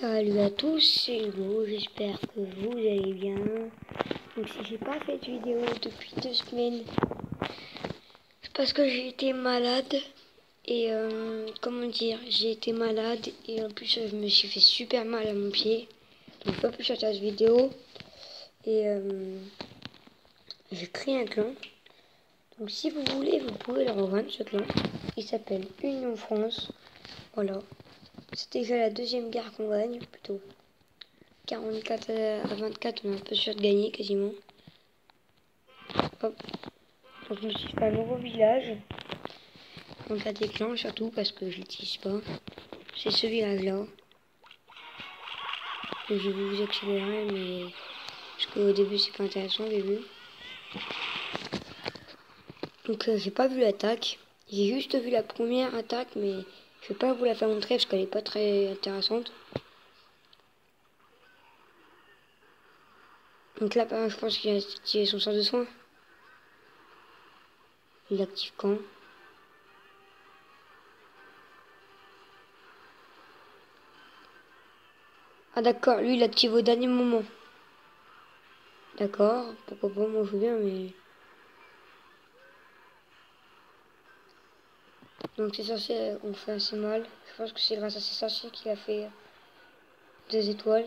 Salut à tous, c'est Hugo, j'espère que vous allez bien. Donc si j'ai pas fait de vidéo depuis 2 semaines, c'est parce que j'ai été malade. Et comment dire, j'ai été malade et en plus je me suis fait super mal à mon pied. Donc j'ai pas pu sortir cette vidéo. Et j'ai créé un clan. Donc si vous voulez, vous pouvez le rejoindre ce clan. Il s'appelle Union France. Voilà. C'est déjà la deuxième guerre qu'on gagne, plutôt 44 à 24, on est un peu sûr de gagner quasiment. Hop. Donc je me suis fait un nouveau village. Donc à des clans surtout parce que je l'utilise pas. C'est ce village là. Je vais vous accélérer mais parce qu'au début c'est pas intéressant au début. Donc j'ai pas vu l'attaque. J'ai juste vu la première attaque mais je vais pas vous la faire montrer parce qu'elle est pas très intéressante. Donc là je pense qu'il a activé son sort de soin. Il l'active quand? Ah d'accord, lui il l'active au dernier moment. D'accord, pourquoi pas, moi je veux bien mais... Donc ces sorciers ont fait assez mal. Je pense que c'est grâce à ces sorciers qu'il a fait 2 étoiles.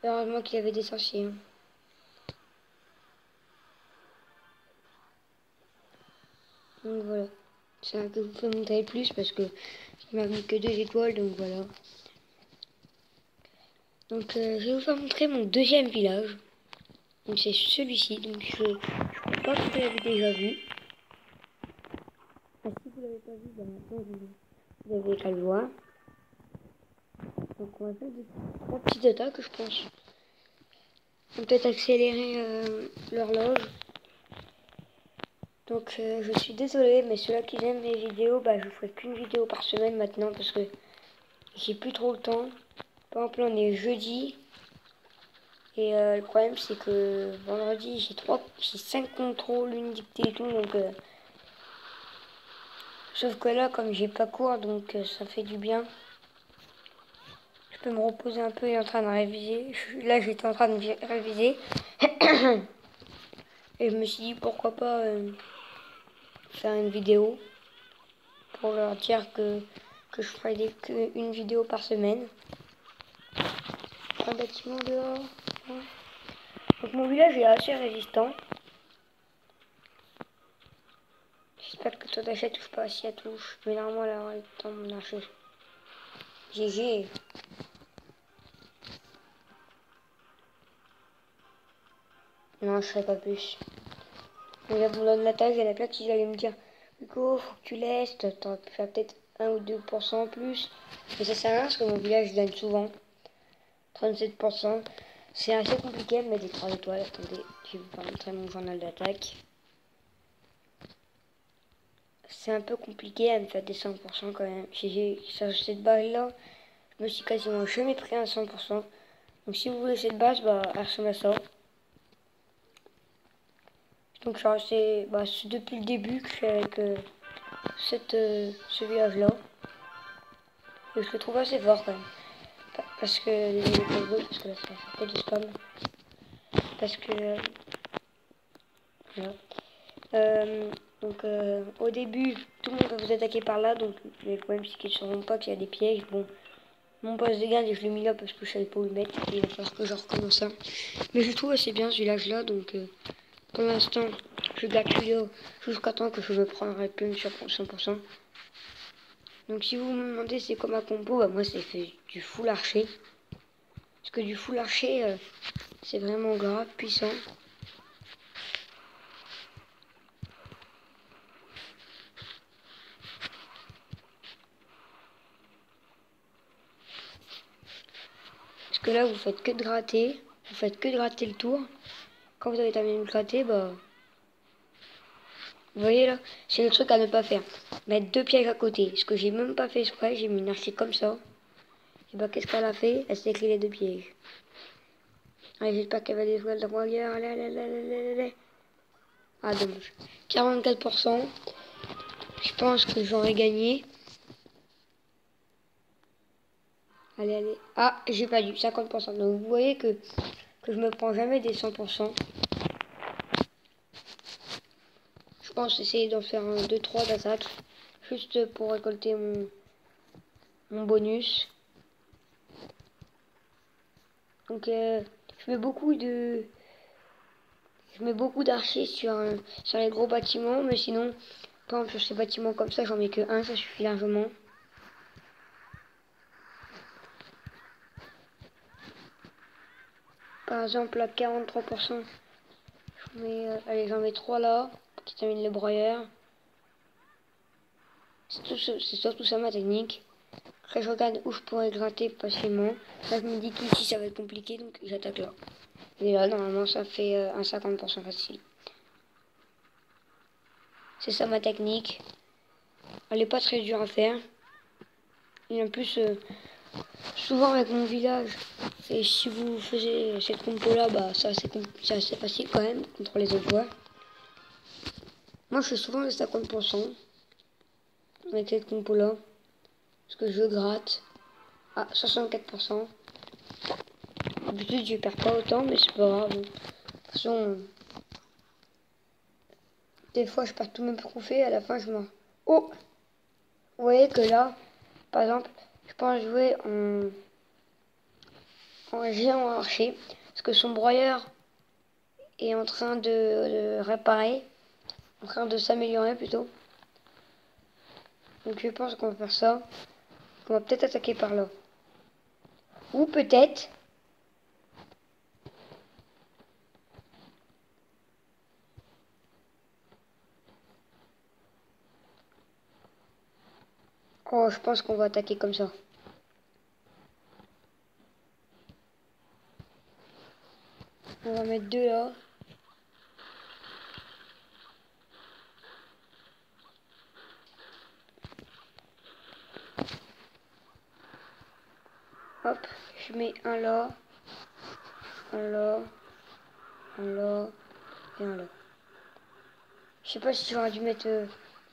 Heureusement qu'il y avait des sorciers. Hein. Donc voilà. C'est un que je vous fais montrer plus parce que il m'a mis que 2 étoiles donc voilà. Donc je vais vous faire montrer mon deuxième village. Donc c'est celui-ci. Donc je crois pas que vous l'avez déjà vu. Ah, si vous l'avez pas vu, bah maintenant vous avez qu'à le voir. Donc on va faire des 3 petites attaques je pense. On va peut-être accélérer l'horloge. Donc je suis désolée mais ceux-là qui aiment mes vidéos, bah je ferai qu'une vidéo par semaine maintenant parce que j'ai plus trop le temps. Par exemple on est jeudi et le problème c'est que vendredi j'ai 5 contrôles, une dictée et tout donc sauf que là comme j'ai pas cours donc ça fait du bien. Je peux me reposer un peu et en train de réviser. Là j'étais en train de réviser et je me suis dit pourquoi pas faire une vidéo pour leur dire que je ferai une vidéo par semaine. Un bâtiment dehors. Ouais. Donc mon village est assez résistant. J'espère que toi d'achat touche pas si elle touche. Mais normalement elle aura le temps de mon archer. GG. Non je ferai pas plus. Donc là vous me donne l'attaque, il y en a plein qui allaient me dire Hugo, faut que tu laisses, t'aurais pu faire peut-être 1 ou 2% en plus. Mais ça sert à rien parce que mon village gagne souvent. 37%. C'est assez compliqué de mettre des 3 étoiles. Attendez, je vais vous montrer mon journal d'attaque. C'est un peu compliqué à me faire des 100% quand même. Sur cette base là, je me suis quasiment jamais pris un 100%. Donc si vous voulez cette base, bah elle ressemble à ça. Donc c'est depuis le début que je suis avec ce village là. Et je le trouve assez fort quand même. Parce que parce que là ça fait pas de spam. Parce que voilà. Donc au début, tout le monde va vous attaquer par là. Donc le problème c'est qu'ils ne sauront pas qu'il y a des pièges. Bon, mon poste de garde, je l'ai mis là parce que je savais pas où le mettre. Et il va falloir que je recommence ça. Mais je trouve assez bien ce village là. Donc pour l'instant, je garde celui-là jusqu'à temps que je me prendrai plus sur 100%. Donc si vous me demandez c'est quoi ma compo, bah, moi c'est fait du full archer. Parce que du full archer, c'est vraiment grave, puissant. Parce que là vous faites que de gratter. Vous faites que de gratter le tour. Quand vous avez terminé de gratter, bah... Vous voyez là, c'est le truc à ne pas faire. Mettre 2 pièges à côté. Ce que j'ai même pas fait exprès, j'ai mis une archer comme ça. Et bah qu'est-ce qu'elle a fait? Elle s'est écrit les 2 pièges. Allez, j'espère qu'elle va détruire le drogueur. Allez. Ah dommage. 44%. Je pense que j'aurais gagné. Allez, allez. Ah, j'ai perdu 50%. Donc vous voyez que je me prends jamais des 100%. Je pense essayer d'en faire un 2-3 d'attaque. Juste pour récolter mon bonus. Donc je mets beaucoup d'archers sur les gros bâtiments. Mais sinon, par exemple sur ces bâtiments comme ça, j'en mets que un, ça suffit largement. Par exemple à 43%, j'en mets 3 là, qui termine le broyeur. C'est surtout ça ma technique. Après je regarde où je pourrais gratter facilement. Là je me dis qu'ici ça va être compliqué, donc j'attaque là. Et là normalement ça fait un 50% facile. C'est ça ma technique. Elle est pas très dure à faire. Et en plus, souvent avec mon village, et si vous faisiez cette compo là, bah c'est assez facile quand même contre les autres joueurs. Moi je fais souvent le 50% avec cette compo là. Parce que je gratte à 64%. D'habitude je perds pas autant, mais c'est pas grave. De toute façon, des fois je perds tout mes trophées, à la fin je m'en... Oh! Vous voyez que là, par exemple, je pense jouer en géant archer. Parce que son broyeur est en train de réparer. En train de s'améliorer plutôt. Donc je pense qu'on va faire ça. On va peut-être attaquer par là. Ou peut-être... Oh, je pense qu'on va attaquer comme ça. On va mettre 2 là. Hop, je mets un là. Un là. Un là. Et un là. Je sais pas si j'aurais dû mettre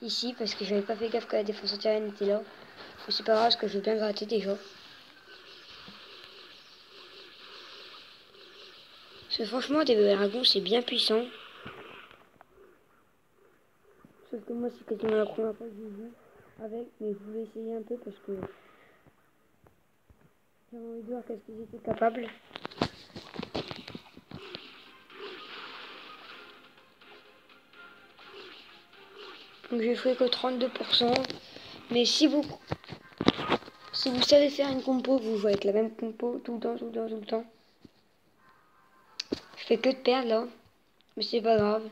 ici parce que j'avais pas fait gaffe que la défense antiaérienne était là. Mais c'est pas grave parce que je vais bien gratter déjà. Parce que franchement, des dragons c'est bien puissant. Sauf que moi c'est quasiment la première fois que je joue avec. Mais je voulais essayer un peu parce que j'avais envie de voir qu'est-ce qu'ils étaient capables. Donc j'ai fait que 32%. Mais si vous savez faire une compo, vous jouez avec la même compo tout le temps, tout le temps, tout le temps. Je fais que de perdre là. Mais c'est pas grave.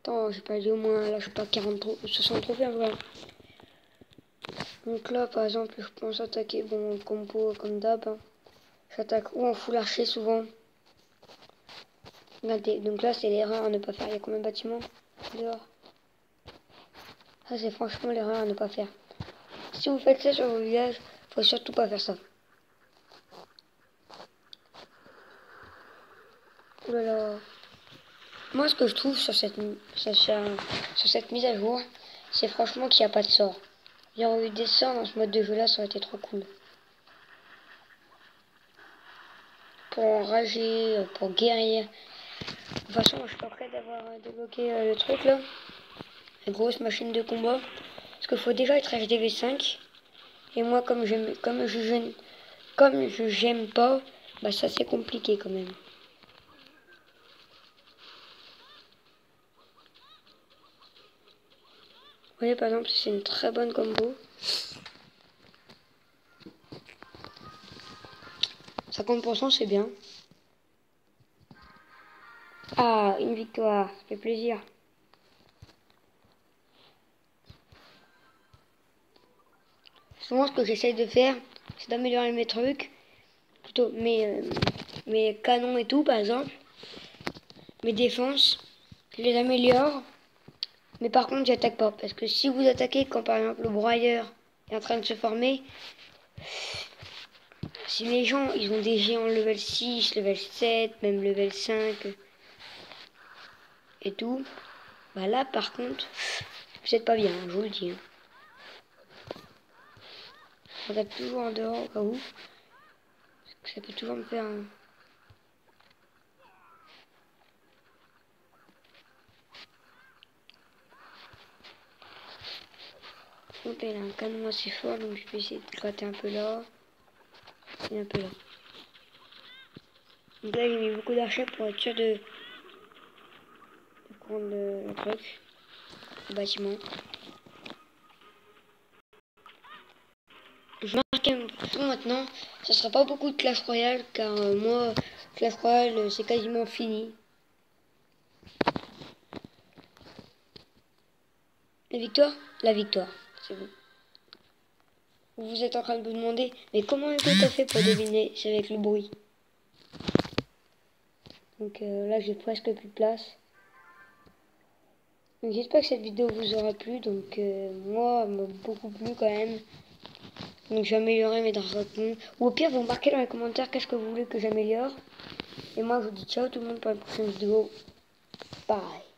Attends, j'ai perdu au moins, là je sais pas, 60 trophées en vrai. Donc là par exemple, je pense attaquer, bon, en compo comme d'hab. Hein. J'attaque ou en full archer souvent. Regardez, donc là c'est l'erreur à ne pas faire. Il y a combien de bâtiments dehors? Ça c'est franchement l'erreur à ne pas faire. Si vous faites ça sur vos villages, faut surtout pas faire ça. Oh là là. Moi ce que je trouve sur cette mise à jour, c'est franchement qu'il n'y a pas de sort. Il y aurait eu des sorts dans ce mode de jeu là, ça aurait été trop cool. Pour enrager, pour guérir. De toute façon, moi, je suis pas prêt d'avoir débloqué le truc là. La grosse machine de combat. Parce qu'il faut déjà être HDV5. Et moi, comme je j'aime pas, bah ça c'est compliqué quand même. Vous voyez par exemple, c'est une très bonne combo. 50% c'est bien. Ah, une victoire, ça fait plaisir. Souvent ce que j'essaye de faire, c'est d'améliorer mes trucs. Plutôt mes canons et tout par exemple. Mes défenses, je les améliore. Mais par contre, j'attaque pas. Parce que si vous attaquez quand par exemple le broyeur est en train de se former, si les gens ils ont des géants level 6, level 7, même level 5 et tout, bah là par contre, vous êtes pas bien, je vous le dis. On tape toujours en dehors au cas où. Parce que ça peut toujours me faire un... Donc il a un canon assez fort, donc je vais essayer de gratter un peu là. Et un peu là. Donc là j'ai mis beaucoup d'archers pour être sûr de prendre le truc. Le bâtiment. Je marque un peu maintenant, ça sera pas beaucoup de Clash Royale car moi Clash Royale c'est quasiment fini. La victoire? La victoire, c'est bon. Vous êtes en train de vous demander, mais comment est-ce que t'as fait pour deviner? C'est avec le bruit. Donc là j'ai presque plus de place. Donc j'espère que cette vidéo vous aura plu, donc moi elle m'a beaucoup plu quand même. Donc j'ai amélioré mes dragons. Ou au pire vous marquez dans les commentaires qu'est-ce que vous voulez que j'améliore. Et moi je vous dis ciao tout le monde pour la prochaine vidéo. Bye.